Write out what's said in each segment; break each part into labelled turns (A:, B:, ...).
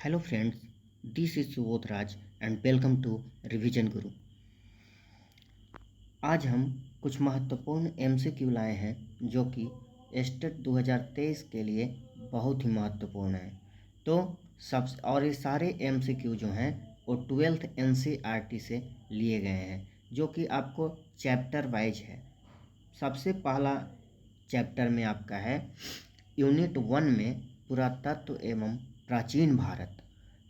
A: Hello friends, this is Subodh Raj and welcome to revision गुरु। आज हम कुछ महत्वपूर्ण एमसीक्यू लाए हैं जो कि स्टेट 2023 के लिए बहुत ही महत्वपूर्ण है। तो ये सारे एमसीक्यू जो हैं वो 12th एनसीईआरटी से लिए गए हैं जो कि आपको चैप्टर वाइज है। सबसे पहला चैप्टर में आपका है यूनिट 1 में पुरातत्व एवं प्राचीन भारत,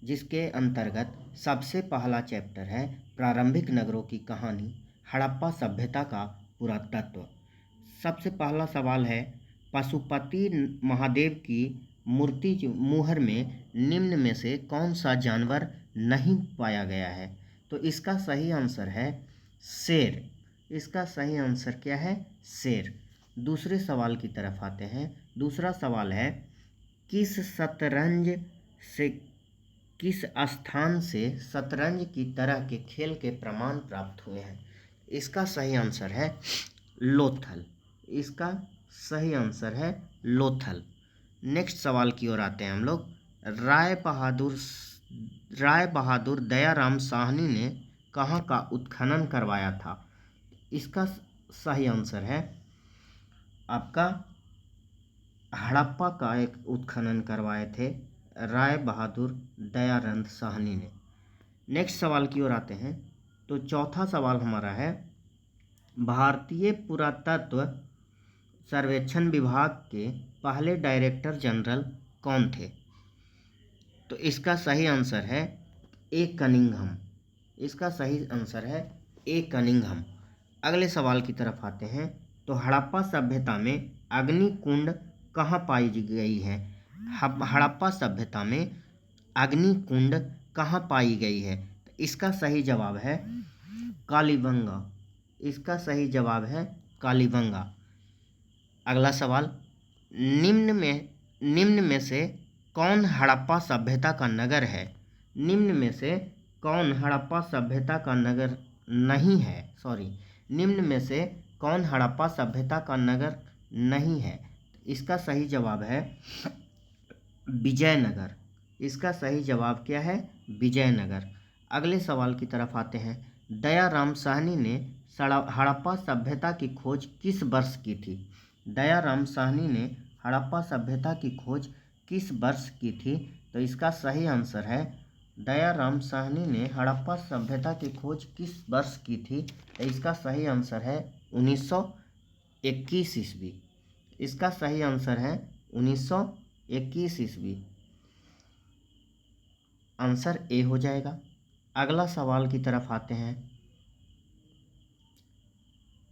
A: जिसके अंतर्गत सबसे पहला चैप्टर है प्रारंभिक नगरों की कहानी, हड़प्पा सभ्यता का पुरातत्व। सबसे पहला सवाल है पशुपति महादेव की मूर्ति मुहर में निम्न में से कौन सा जानवर नहीं पाया गया है? तो इसका सही आंसर है शेर। इसका सही आंसर क्या है? शेर। दूसरे सवाल की तरफ आते हैं। दूसरा सवाल है किस स्थान से शतरंज की तरह के खेल के प्रमाण प्राप्त हुए हैं? इसका सही आंसर है लोथल। इसका सही आंसर है लोथल। नेक्स्ट सवाल की ओर आते हैं हम लोग। राय बहादुर दयाराम साहनी ने कहाँ का उत्खनन करवाया था? इसका सही आंसर है आपका हड़प्पा का एक उत्खनन करवाए थे राय बहादुर दयाराम साहनी ने। नेक्स्ट सवाल की ओर आते हैं। तो चौथा सवाल हमारा है भारतीय पुरातत्व सर्वेक्षण विभाग के पहले डायरेक्टर जनरल कौन थे? तो इसका सही आंसर है ए कनिंघम। इसका सही आंसर है ए कनिंघम। अगले सवाल की तरफ आते हैं। तो हड़प्पा सभ्यता में अग्निकुंड कहाँ पाई गई है? हड़प्पा सभ्यता में अग्निकुंड कहाँ पाई गई है? तो इसका सही जवाब है कालीबंगा। इसका सही जवाब है कालीबंगा। अगला सवाल निम्न में से कौन हड़प्पा सभ्यता का नगर है? निम्न में से कौन हड़प्पा सभ्यता का नगर नहीं है? निम्न में से कौन हड़प्पा सभ्यता का नगर नहीं है? इसका सही जवाब है विजयनगर। इसका सही जवाब क्या है? विजयनगर। अगले सवाल की तरफ आते हैं। दयाराम साहनी ने हड़प्पा सभ्यता की खोज किस वर्ष की थी? दयाराम साहनी ने हड़प्पा सभ्यता की खोज किस वर्ष की थी? तो इसका सही आंसर है दयाराम साहनी ने हड़प्पा सभ्यता की खोज किस वर्ष की थी? तो इसका सही आंसर है 1921 ईस्वी। इसका सही आंसर है 1921 ईस्वी। आंसर ए हो जाएगा। अगला सवाल की तरफ आते हैं।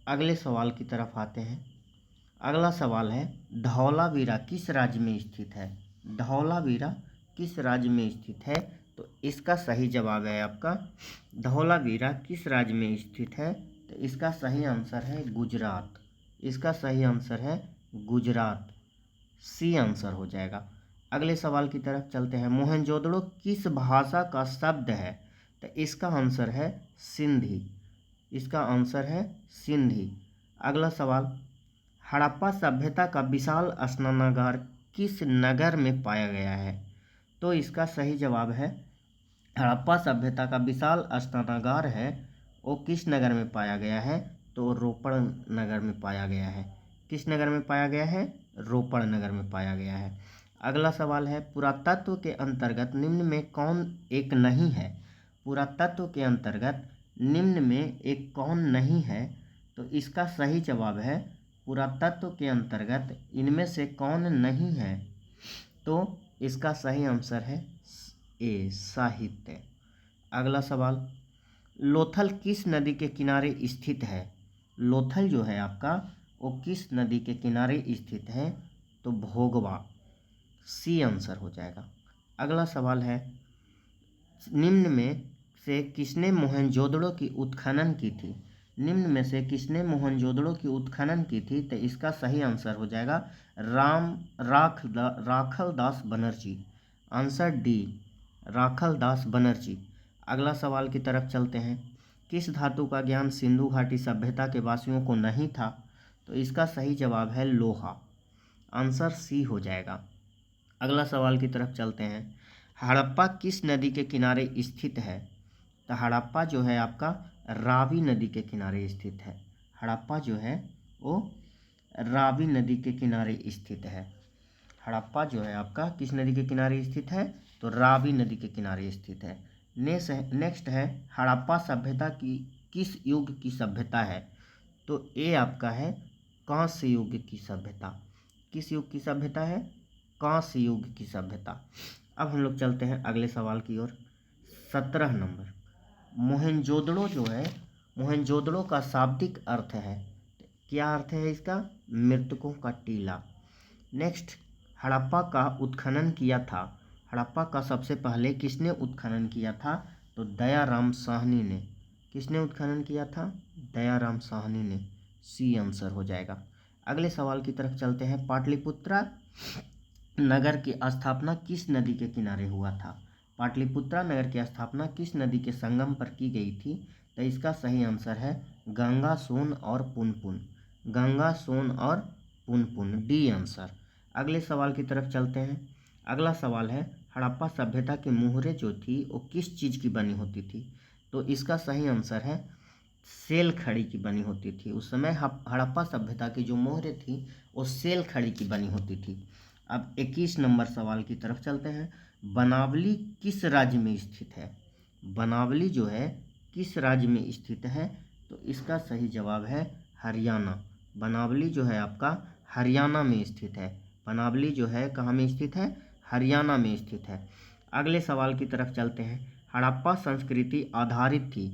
A: अगले सवाल की तरफ आते हैं। अगला सवाल है धौलावीरा किस राज्य में स्थित है? धौलावीरा किस राज्य में स्थित है? तो इसका सही जवाब है आपका धौलावीरा किस राज्य में स्थित है? तो इसका सही आंसर है गुजरात। इसका सही आंसर है गुजरात। सी आंसर हो जाएगा। अगले सवाल की तरफ चलते हैं। मोहनजोदड़ो किस भाषा का शब्द है? तो इसका आंसर है सिंधी। इसका आंसर है सिंधी। अगला सवाल हड़प्पा सभ्यता का विशाल स्नानागार किस नगर में पाया गया है? तो इसका सही जवाब है हड़प्पा सभ्यता का विशाल स्नानागार है वो किस नगर में पाया गया है? तो रोपड़ नगर में पाया गया है। किस नगर में पाया गया है? रोपड़ नगर में पाया गया है। अगला सवाल है पुरातत्व के अंतर्गत निम्न में कौन एक नहीं है? पुरातत्व के अंतर्गत निम्न में एक कौन नहीं है? तो इसका सही जवाब है पुरातत्व के अंतर्गत इनमें से कौन नहीं है? तो इसका सही आंसर है ए साहित्य। अगला सवाल लोथल किस नदी के किनारे स्थित है? लोथल जो है आपका वो किस नदी के किनारे स्थित है? तो भोगवा। सी आंसर हो जाएगा। अगला सवाल है निम्न में से किसने मोहनजोदड़ो की उत्खनन की थी? निम्न में से किसने मोहनजोदड़ो की उत्खनन की थी? तो इसका सही आंसर हो जाएगा राखल दास बनर्जी। आंसर डी राखल दास बनर्जी। अगला सवाल की तरफ चलते हैं। किस धातु का ज्ञान सिंधु घाटी सभ्यता के वासियों को नहीं था? तो इसका सही जवाब है लोहा। आंसर सी हो जाएगा। अगला सवाल की तरफ चलते हैं। हड़प्पा किस नदी के किनारे स्थित है? तो हड़प्पा जो है आपका रावी नदी के किनारे स्थित है। हड़प्पा जो है वो रावी नदी के किनारे स्थित है। हड़प्पा जो है आपका किस नदी के किनारे स्थित है? तो रावी नदी के किनारे स्थित है। नेक्स्ट है हड़प्पा सभ्यता की किस युग की सभ्यता है? तो ये आपका है कांस्य युग की सभ्यता। किस युग की सभ्यता है? कांस्य युग की सभ्यता। अब हम लोग चलते हैं अगले सवाल की ओर। 17 नंबर, मोहनजोदड़ो जो है, मोहनजोदड़ो का शाब्दिक अर्थ है, क्या अर्थ है इसका? मृतकों का टीला। नेक्स्ट, हड़प्पा का उत्खनन किया था। हड़प्पा का सबसे पहले किसने उत्खनन किया था? तो दयाराम साहनी ने। किसने उत्खनन किया था? दयाराम साहनी ने। सी आंसर हो जाएगा। अगले सवाल की तरफ चलते हैं। पाटलिपुत्रा नगर की स्थापना किस नदी के किनारे हुआ था? पाटलिपुत्रा नगर की स्थापना किस नदी के संगम पर की गई थी? तो इसका सही आंसर है गंगा, सोन और पुनपुन। गंगा, सोन और पुनपुन, डी आंसर। अगले सवाल की तरफ चलते हैं। अगला सवाल है हड़प्पा सभ्यता की मोहरें जो थी वो किस चीज़ की बनी होती थी? तो इसका सही आंसर है सेल खड़ी की बनी होती थी। उस समय हड़प्पा सभ्यता की जो मोहरें थी वो सेल खड़ी की बनी होती थी। अब 21 नंबर सवाल की तरफ चलते हैं। बनावली किस राज्य में स्थित है? बनावली जो है किस राज्य में स्थित है? तो इसका सही जवाब है हरियाणा। बनावली जो है आपका हरियाणा में स्थित है। बनावली जो है कहाँ में स्थित है? हरियाणा में स्थित है। अगले सवाल की तरफ चलते हैं। हड़प्पा संस्कृति आधारित थी।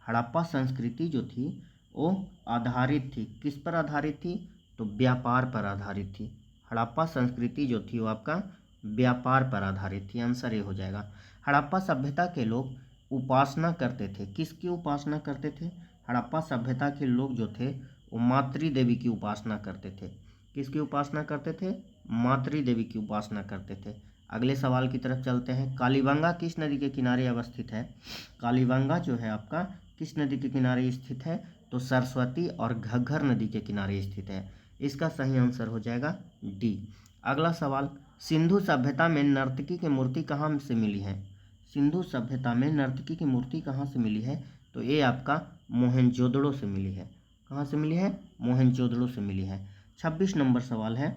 A: हड़प्पा संस्कृति जो थी वो आधारित थी, किस पर आधारित थी? तो व्यापार पर आधारित थी। हड़प्पा संस्कृति जो थी वो आपका व्यापार पर आधारित थी। आंसर ये हो जाएगा। हड़प्पा सभ्यता के लोग उपासना करते थे, किसकी उपासना करते थे? हड़प्पा सभ्यता के लोग जो थे वो मातृ देवी की उपासना करते थे। किसकी उपासना करते थे? मातृ देवी की उपासना करते थे। अगले सवाल की तरफ चलते हैं। कालीबंगा किस नदी के किनारे अवस्थित है? कालीबंगा जो है आपका किस नदी के किनारे स्थित है? तो सरस्वती और घग्गर नदी के किनारे स्थित है। इसका सही आंसर हो जाएगा डी। अगला सवाल, सिंधु सभ्यता में नर्तकी की मूर्ति कहाँ से मिली है? सिंधु सभ्यता में नर्तकी की मूर्ति कहाँ से मिली है? तो ये आपका मोहनजोदड़ो से मिली है। कहाँ से मिली है? मोहनजोदड़ो से मिली है। 26 नंबर सवाल है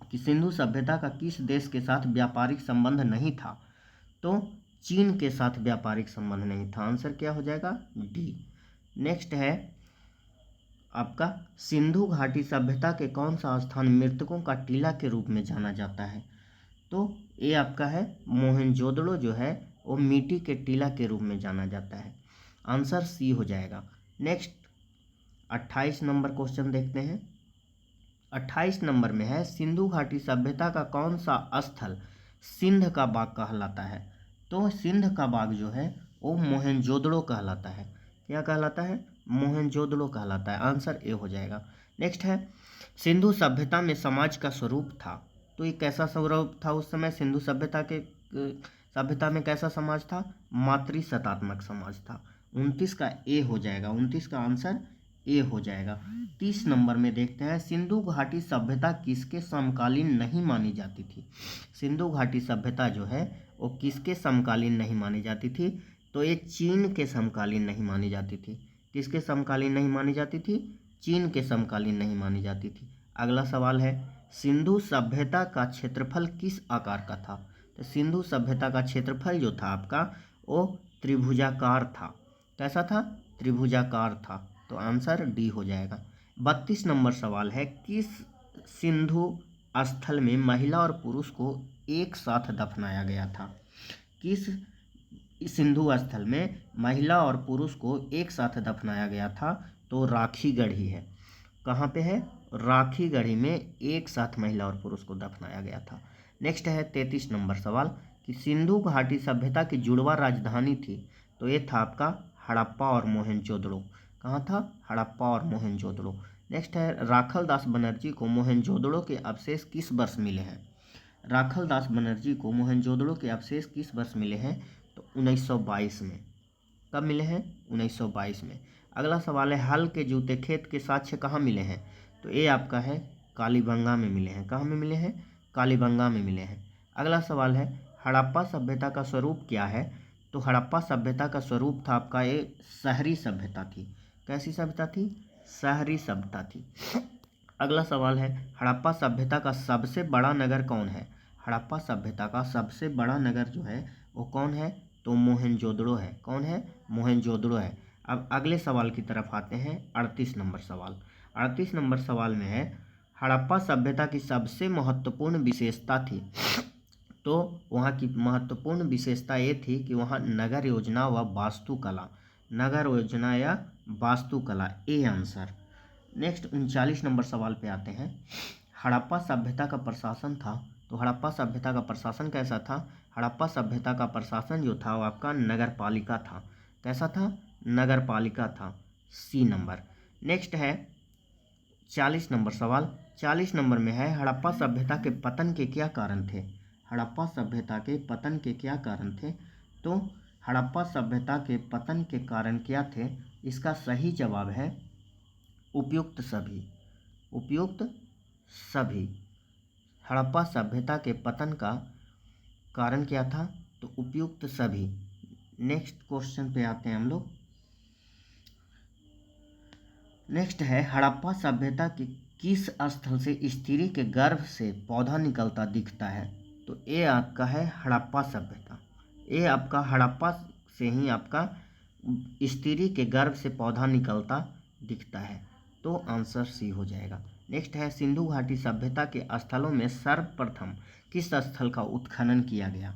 A: कि सिंधु सभ्यता का किस देश के साथ व्यापारिक संबंध नहीं था? तो चीन के साथ व्यापारिक संबंध नहीं था। आंसर क्या हो जाएगा? डी। नेक्स्ट है आपका सिंधु घाटी सभ्यता के कौन सा स्थान मृतकों का टीला के रूप में जाना जाता है? तो ये आपका है मोहनजोदड़ो जो है वो मिट्टी के टीला के रूप में जाना जाता है। आंसर सी हो जाएगा। नेक्स्ट 28 नंबर क्वेश्चन देखते हैं। 28 नंबर में है सिंधु घाटी सभ्यता का कौन सा स्थल सिंध का बाग कहलाता है? तो सिंध का बाग जो है वो मोहनजोदड़ो कहलाता है। क्या कहलाता है? मोहनजोदड़ो कहलाता है। आंसर ए हो जाएगा। नेक्स्ट है सिंधु सभ्यता में समाज का स्वरूप था। तो ये कैसा स्वरूप था उस समय? सिंधु सभ्यता में कैसा समाज था? मातृसत्तात्मक समाज था। 29 का ए हो जाएगा। 29 का आंसर ए हो जाएगा। 30 नंबर में देखते हैं सिंधु घाटी सभ्यता किसके समकालीन नहीं मानी जाती थी? सिंधु घाटी सभ्यता जो है वो किसके समकालीन नहीं मानी जाती थी? तो ये चीन के समकालीन नहीं मानी जाती थी। किसके समकालीन नहीं मानी जाती थी? चीन के समकालीन नहीं मानी जाती थी। अगला सवाल है सिंधु सभ्यता का क्षेत्रफल किस आकार का था? तो सिंधु सभ्यता का क्षेत्रफल जो था आपका वो त्रिभुजाकार था। कैसा था? त्रिभुजाकार था। तो आंसर डी हो जाएगा। 32 नंबर सवाल है किस सिंधु स्थल में महिला और पुरुष को एक साथ दफनाया गया था? किस सिंधु स्थल में महिला और पुरुष को एक साथ दफनाया गया था? तो राखी गढ़ी है। कहाँ पे है? राखी गढ़ी में एक साथ महिला और पुरुष को दफनाया गया था। नेक्स्ट है 33 नंबर सवाल कि सिंधु घाटी सभ्यता की जुड़वा राजधानी थी। तो ये था आपका हड़प्पा और मोहनजोदड़ो। कहाँ था? हड़प्पा और मोहनजोदड़ो। नेक्स्ट है राखल दास बनर्जी को मोहनजोदड़ो के अवशेष किस वर्ष मिले हैं? राखल दास बनर्जी को मोहनजोदड़ो के अवशेष किस वर्ष मिले हैं? तो 1922 में। कब मिले हैं? 1922 में। अगला सवाल है हल के जूते खेत के साक्ष्य कहाँ मिले हैं? तो ये आपका है कालीबंगा में मिले हैं। कहाँ में मिले हैं? कालीबंगा में मिले हैं। अगला सवाल है हड़प्पा सभ्यता का स्वरूप क्या है? तो हड़प्पा सभ्यता का स्वरूप था आपका ये शहरी सभ्यता थी। कैसी सभ्यता थी? शहरी सभ्यता थी। अगला सवाल है, हड़प्पा सभ्यता का सबसे बड़ा नगर कौन है? हड़प्पा सभ्यता का सबसे बड़ा नगर जो है वो कौन है? तो मोहनजोदड़ो है। कौन है? मोहनजोदड़ो है। अब अगले सवाल की तरफ आते हैं, 38 नंबर सवाल। 38 नंबर सवाल में है, हड़प्पा सभ्यता की सबसे महत्वपूर्ण विशेषता थी। तो वहाँ की महत्वपूर्ण विशेषता ये थी कि वहाँ नगर योजना व वास्तुकला, नगर योजना या वास्तुकला, ए आंसर। नेक्स्ट 39 नंबर सवाल पे आते हैं, हड़प्पा सभ्यता का प्रशासन था। तो हड़प्पा सभ्यता का प्रशासन कैसा था? हड़प्पा सभ्यता का प्रशासन जो था वो आपका नगर पालिका था। कैसा था? नगर पालिका था, सी नंबर। नेक्स्ट है 40 नंबर सवाल। 40 नंबर में है, हड़प्पा सभ्यता के पतन के क्या कारण थे? हड़प्पा सभ्यता के पतन के क्या कारण थे? तो हड़प्पा सभ्यता के पतन के कारण क्या थे? इसका सही जवाब है उपयुक्त सभी। उपयुक्त सभी। हड़प्पा सभ्यता के पतन का कारण क्या था? तो उपयुक्त सभी। नेक्स्ट क्वेश्चन पे आते हैं हम लोग। नेक्स्ट है, हड़प्पा सभ्यता के किस स्थल से स्त्री के गर्भ से पौधा निकलता दिखता है? तो ये आपका है हड़प्पा सभ्यता। ये आपका हड़प्पा से ही आपका स्त्री के गर्भ से पौधा निकलता दिखता है। तो आंसर सी हो जाएगा। नेक्स्ट है, सिंधु घाटी सभ्यता के स्थलों में सर्वप्रथम किस स्थल का उत्खनन किया गया?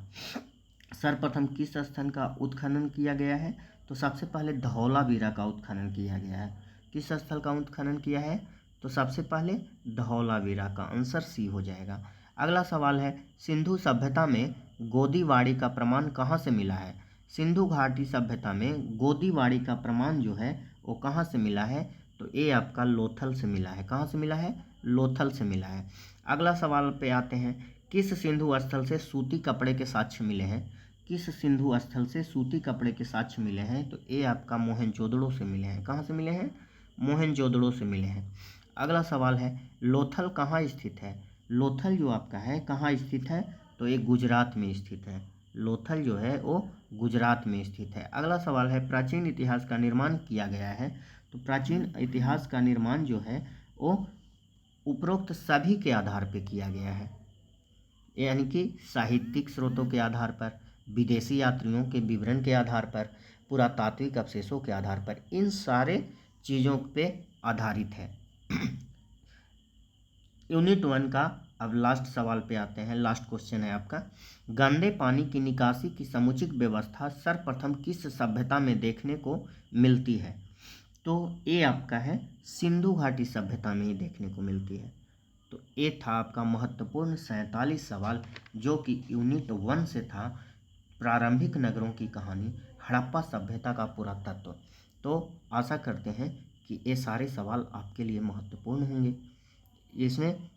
A: सर्वप्रथम किस स्थल का उत्खनन किया गया है? तो सबसे पहले धौलावीरा का उत्खनन किया गया है। किस स्थल का उत्खनन किया है? तो सबसे पहले धौलावीरा का, आंसर सी हो जाएगा। अगला सवाल है, सिंधु सभ्यता में गोदीवाड़ी का प्रमाण कहाँ से मिला है? सिंधु घाटी सभ्यता में गोदीवाड़ी का प्रमाण जो है वो कहाँ से मिला है? तो ये आपका लोथल से मिला है। कहाँ से मिला है? लोथल से मिला है। अगला सवाल पे आते हैं, किस सिंधु स्थल से सूती कपड़े के साक्ष्य मिले हैं? किस सिंधु स्थल से सूती कपड़े के साक्ष्य मिले हैं? तो ये आपका मोहनजोदड़ो से मिले हैं। कहाँ से मिले हैं? मोहनजोदड़ो से मिले हैं। अगला सवाल है, लोथल कहाँ स्थित है? लोथल जो आपका है कहाँ स्थित है? तो ये गुजरात में स्थित है। लोथल जो है वो गुजरात में स्थित है। अगला सवाल है, प्राचीन इतिहास का निर्माण किया गया है। तो प्राचीन इतिहास का निर्माण जो है वो उपरोक्त सभी के आधार पर किया गया है, यानी कि साहित्यिक स्रोतों के आधार पर, विदेशी यात्रियों के विवरण के आधार पर, पुरातात्विक अवशेषों के आधार पर, इन सारे चीज़ों पे आधारित है। यूनिट 1 का अब लास्ट सवाल पे आते हैं। लास्ट क्वेश्चन है आपका, गंदे पानी की निकासी की समुचित व्यवस्था सर्वप्रथम किस सभ्यता में देखने को मिलती है? तो ये आपका है सिंधु घाटी सभ्यता में ही देखने को मिलती है। तो ये था आपका महत्वपूर्ण 47 सवाल जो कि यूनिट 1 से था, प्रारंभिक नगरों की कहानी, हड़प्पा सभ्यता का पुरातत्व। तो आशा करते हैं कि ये सारे सवाल आपके लिए महत्वपूर्ण होंगे। इसमें